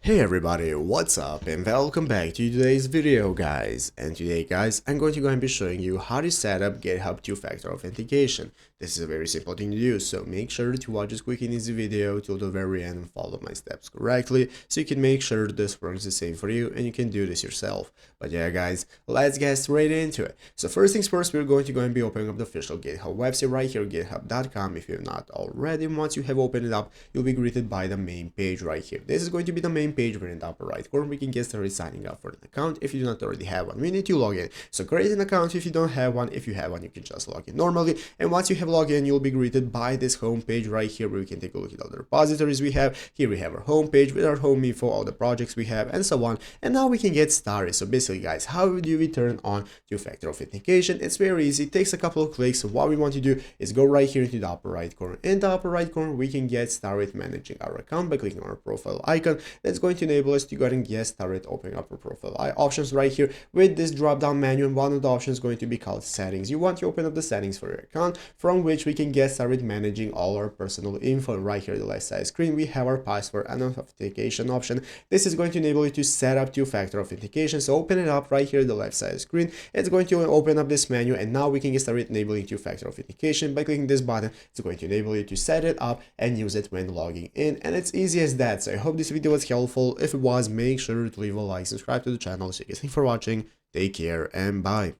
Hey everybody, what's up and welcome back to today's video guys. And today guys, I'm going to go and be showing you how to set up GitHub 2-factor authentication. This is a very simple thing to do, so make sure to watch this quick and easy video till the very end and follow my steps correctly so you can make sure this works the same for you and you can do this yourself. But yeah guys, let's get straight into it. So first things first, we're going to go and be opening up the official GitHub website right here, github.com. If you're not already, once you have opened it up, you'll be greeted by the main page right here. This is going to be the main page where in the upper right corner we can get started signing up for an account. If you do not already have one, we need to log in. So create an account if you don't have one. If you have one, you can just log in normally, and once you have logged in, you'll be greeted by this home page right here where we can take a look at all the repositories we have. Here we have our home page with our home info, all the projects we have, and so on. And now we can get started. So basically guys, how do we turn on two-factor authentication? It's very easy. It takes a couple of clicks. So what we want to do is go right here into the upper right corner. In the upper right corner, we can get started managing our account by clicking on our profile icon. That's going to enable us to go ahead and get started opening up our profile options right here with this drop down menu, and one of the options is going to be called settings. You want to open up the settings for your account from which we can get started managing all our personal info. Right here on the left side screen we have our password and authentication option. This is going to enable you to set up two-factor authentication. So open it up right here on the left side screen. It's going to open up this menu, and now we can get started enabling two-factor authentication by clicking this button. It's going to enable you to set it up and use it when logging in, and it's easy as that. So I hope this video was helpful. If it was, make sure to leave a like, subscribe to the channel. So you guys, thanks for watching, take care, and bye.